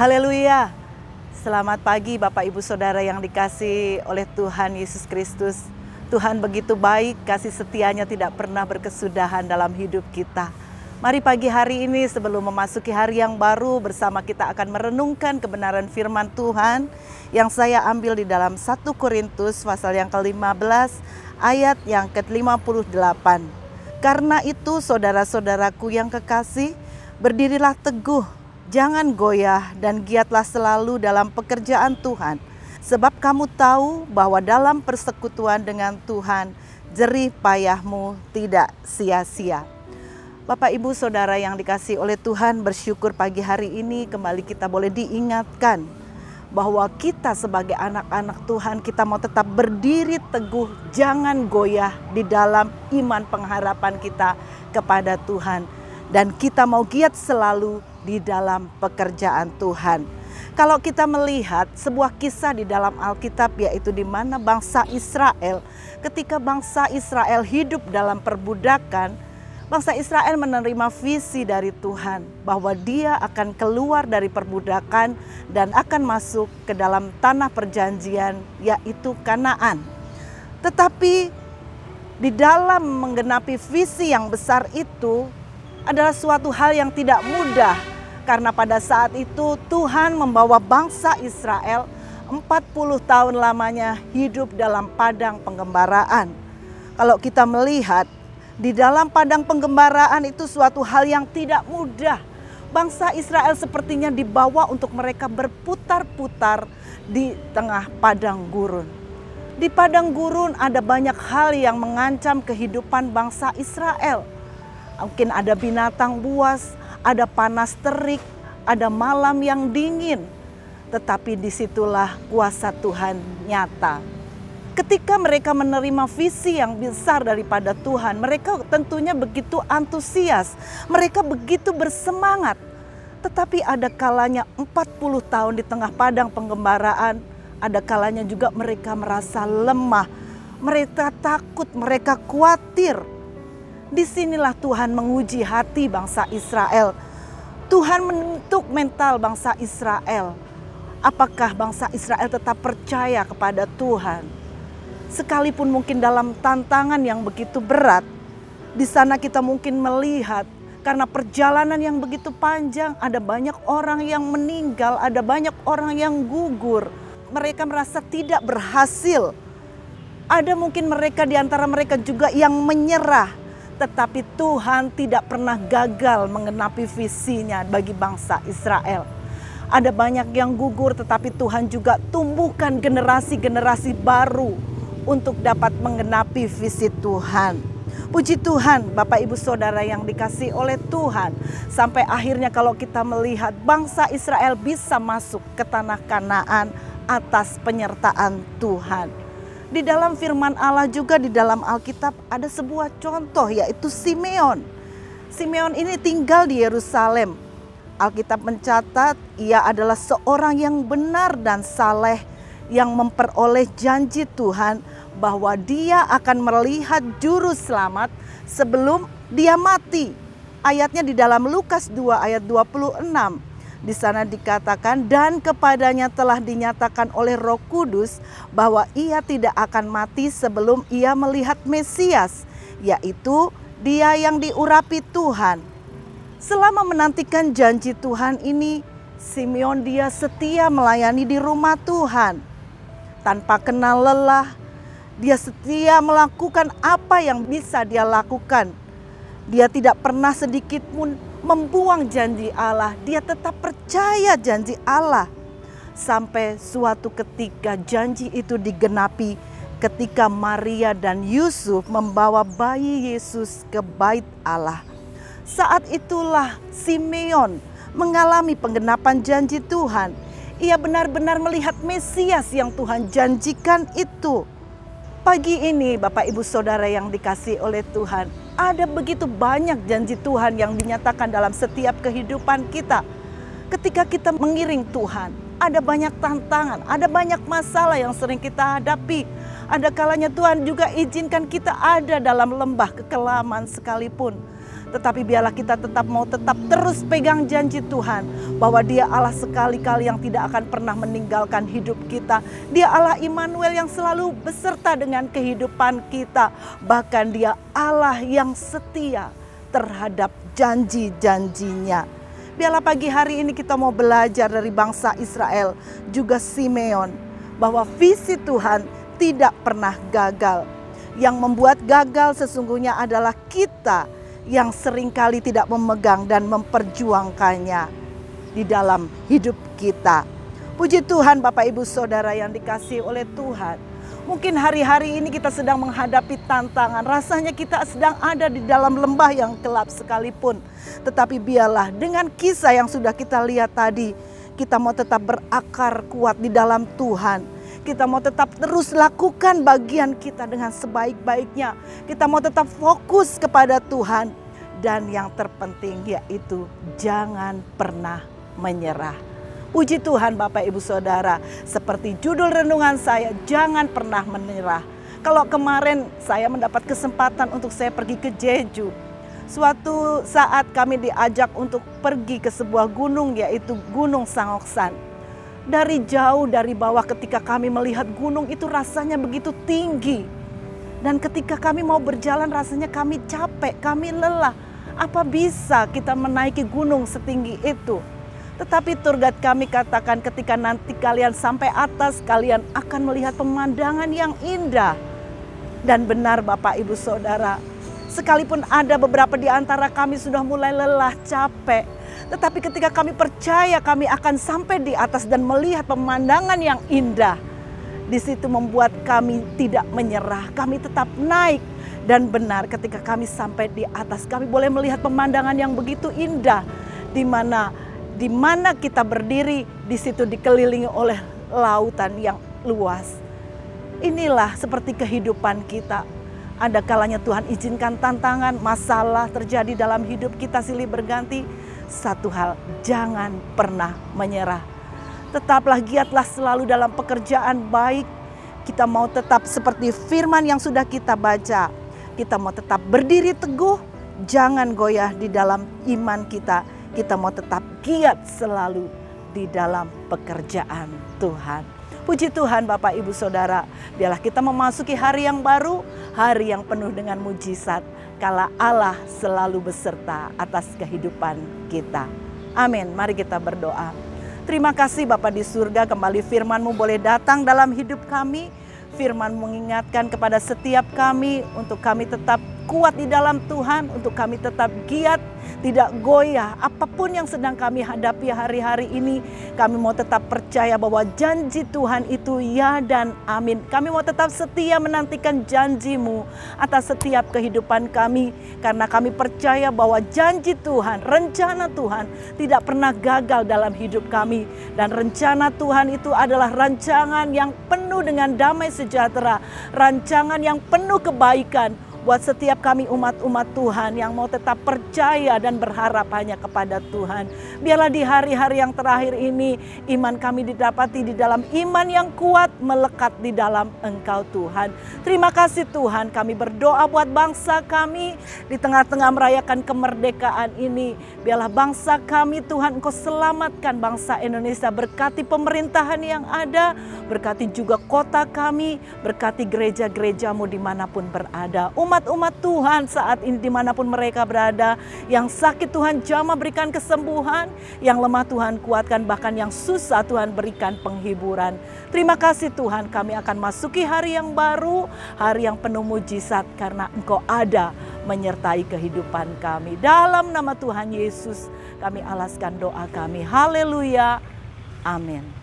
Haleluya. Selamat pagi Bapak Ibu Saudara yang dikasihi oleh Tuhan Yesus Kristus. Tuhan begitu baik, kasih setianya tidak pernah berkesudahan dalam hidup kita. Mari pagi hari ini sebelum memasuki hari yang baru bersama kita akan merenungkan kebenaran firman Tuhan yang saya ambil di dalam 1 Korintus pasal yang ke-15 ayat yang ke-58. Karena itu saudara-saudaraku yang kekasih, berdirilah teguh, jangan goyah dan giatlah selalu dalam pekerjaan Tuhan. Sebab kamu tahu bahwa dalam persekutuan dengan Tuhan, jerih payahmu tidak sia-sia. Bapak Ibu Saudara yang dikasihi oleh Tuhan, bersyukur pagi hari ini kembali kita boleh diingatkan bahwa kita sebagai anak-anak Tuhan, kita mau tetap berdiri teguh, jangan goyah di dalam iman pengharapan kita kepada Tuhan. Dan kita mau giat selalu di dalam pekerjaan Tuhan. Kalau kita melihat sebuah kisah di dalam Alkitab, yaitu di mana bangsa Israel, ketika bangsa Israel hidup dalam perbudakan, bangsa Israel menerima visi dari Tuhan bahwa dia akan keluar dari perbudakan dan akan masuk ke dalam tanah perjanjian, yaitu Kanaan. Tetapi di dalam menggenapi visi yang besar itu adalah suatu hal yang tidak mudah, karena pada saat itu Tuhan membawa bangsa Israel 40 tahun lamanya hidup dalam padang penggembaraan. Kalau kita melihat di dalam padang penggembaraan itu suatu hal yang tidak mudah. Bangsa Israel sepertinya dibawa untuk mereka berputar-putar di tengah padang gurun. Di padang gurun ada banyak hal yang mengancam kehidupan bangsa Israel. Mungkin ada binatang buas, ada panas terik, ada malam yang dingin. Tetapi disitulah kuasa Tuhan nyata. Ketika mereka menerima visi yang besar daripada Tuhan, mereka tentunya begitu antusias, mereka begitu bersemangat. Tetapi ada kalanya 40 tahun di tengah padang penggembaraan, ada kalanya juga mereka merasa lemah, mereka takut, mereka khawatir. Disinilah Tuhan menguji hati bangsa Israel. Tuhan membentuk mental bangsa Israel. Apakah bangsa Israel tetap percaya kepada Tuhan? Sekalipun mungkin dalam tantangan yang begitu berat, di sana kita mungkin melihat karena perjalanan yang begitu panjang, ada banyak orang yang meninggal, ada banyak orang yang gugur. Mereka merasa tidak berhasil. Ada mungkin mereka di antara mereka juga yang menyerah. Tetapi Tuhan tidak pernah gagal menggenapi visinya bagi bangsa Israel. Ada banyak yang gugur, tetapi Tuhan juga tumbuhkan generasi-generasi baru untuk dapat menggenapi visi Tuhan. Puji Tuhan, Bapak Ibu Saudara yang dikasihi oleh Tuhan. Sampai akhirnya kalau kita melihat bangsa Israel bisa masuk ke tanah Kanaan atas penyertaan Tuhan. Di dalam firman Allah juga di dalam Alkitab ada sebuah contoh, yaitu Simeon. Simeon ini tinggal di Yerusalem. Alkitab mencatat ia adalah seorang yang benar dan saleh, yang memperoleh janji Tuhan bahwa dia akan melihat juru selamat sebelum dia mati. Ayatnya di dalam Lukas 2 ayat 26. Di sana dikatakan, dan kepadanya telah dinyatakan oleh Roh Kudus bahwa ia tidak akan mati sebelum ia melihat Mesias, yaitu dia yang diurapi Tuhan. Selama menantikan janji Tuhan ini, Simeon dia setia melayani di rumah Tuhan. Tanpa kenal lelah, dia setia melakukan apa yang bisa dia lakukan. Dia tidak pernah sedikit pun membuang janji Allah. Dia tetap percaya janji Allah. Sampai suatu ketika janji itu digenapi ketika Maria dan Yusuf membawa bayi Yesus ke bait Allah. Saat itulah Simeon mengalami penggenapan janji Tuhan. Ia benar-benar melihat Mesias yang Tuhan janjikan itu. Pagi ini Bapak Ibu Saudara yang dikasihi oleh Tuhan, ada begitu banyak janji Tuhan yang dinyatakan dalam setiap kehidupan kita. Ketika kita mengiring Tuhan, ada banyak tantangan, ada banyak masalah yang sering kita hadapi. Ada kalanya Tuhan juga izinkan kita ada dalam lembah kekelaman sekalipun. Tetapi biarlah kita tetap terus pegang janji Tuhan, bahwa Dia Allah sekali-kali yang tidak akan pernah meninggalkan hidup kita. Dia Allah Immanuel yang selalu beserta dengan kehidupan kita. Bahkan Dia Allah yang setia terhadap janji-janjinya. Biarlah pagi hari ini kita mau belajar dari bangsa Israel, juga Simeon, bahwa visi Tuhan tidak pernah gagal. Yang membuat gagal sesungguhnya adalah kita yang seringkali tidak memegang dan memperjuangkannya di dalam hidup kita. Puji Tuhan Bapak Ibu Saudara yang dikasihi oleh Tuhan. Mungkin hari-hari ini kita sedang menghadapi tantangan. Rasanya kita sedang ada di dalam lembah yang gelap sekalipun. Tetapi biarlah dengan kisah yang sudah kita lihat tadi, kita mau tetap berakar kuat di dalam Tuhan. Kita mau tetap terus lakukan bagian kita dengan sebaik-baiknya. Kita mau tetap fokus kepada Tuhan. Dan yang terpenting yaitu jangan pernah menyerah. Puji Tuhan Bapak Ibu Saudara, seperti judul renungan saya, jangan pernah menyerah. Kalau kemarin saya mendapat kesempatan untuk saya pergi ke Jeju. Suatu saat kami diajak untuk pergi ke sebuah gunung, yaitu Gunung Sangoksan. Dari jauh, dari bawah, ketika kami melihat gunung itu rasanya begitu tinggi. Dan ketika kami mau berjalan rasanya kami capek, kami lelah. Apa bisa kita menaiki gunung setinggi itu? Tetapi tour guide kami katakan, ketika nanti kalian sampai atas, kalian akan melihat pemandangan yang indah. Dan benar Bapak Ibu Saudara, sekalipun ada beberapa di antara kami sudah mulai lelah, capek. Tetapi ketika kami percaya kami akan sampai di atas dan melihat pemandangan yang indah, di situ membuat kami tidak menyerah, kami tetap naik. Dan benar ketika kami sampai di atas, kami boleh melihat pemandangan yang begitu indah, di mana kita berdiri, di situ dikelilingi oleh lautan yang luas. Inilah seperti kehidupan kita. Ada kalanya Tuhan izinkan tantangan, masalah terjadi dalam hidup kita silih berganti. Satu hal, jangan pernah menyerah. Tetaplah giatlah selalu dalam pekerjaan baik. Kita mau tetap seperti firman yang sudah kita baca. Kita mau tetap berdiri teguh, jangan goyah di dalam iman kita. Kita mau tetap giat selalu di dalam pekerjaan Tuhan. Puji Tuhan Bapak Ibu Saudara, biarlah kita memasuki hari yang baru, hari yang penuh dengan mujizat. Kala Allah selalu beserta atas kehidupan kita. Amin. Mari kita berdoa. Terima kasih Bapa di surga, kembali firman-Mu boleh datang dalam hidup kami. Firman mengingatkan kepada setiap kami untuk kami tetap kuat di dalam Tuhan, untuk kami tetap giat, tidak goyah. Apapun yang sedang kami hadapi hari-hari ini, kami mau tetap percaya bahwa janji Tuhan itu ya dan amin. Kami mau tetap setia menantikan janji-Mu atas setiap kehidupan kami, karena kami percaya bahwa janji Tuhan, rencana Tuhan tidak pernah gagal dalam hidup kami. Dan rencana Tuhan itu adalah rancangan yang penuh dengan damai sejahtera, rancangan yang penuh kebaikan buat setiap kami umat-umat Tuhan yang mau tetap percaya dan berharap hanya kepada Tuhan. Biarlah di hari-hari yang terakhir ini iman kami didapati di dalam iman yang kuat, melekat di dalam Engkau Tuhan. Terima kasih Tuhan, kami berdoa buat bangsa kami di tengah-tengah merayakan kemerdekaan ini. Biarlah bangsa kami Tuhan, Engkau selamatkan bangsa Indonesia, berkati pemerintahan yang ada, berkati juga kota kami, berkati gereja-gereja-Mu dimanapun berada. Umat-umat Tuhan saat ini dimanapun mereka berada, yang sakit Tuhan jamah berikan kesembuhan, yang lemah Tuhan kuatkan, bahkan yang susah Tuhan berikan penghiburan. Terima kasih Tuhan, kami akan masuki hari yang baru, hari yang penuh mujizat karena Engkau ada menyertai kehidupan kami. Dalam nama Tuhan Yesus kami alaskan doa kami. Haleluya. Amin.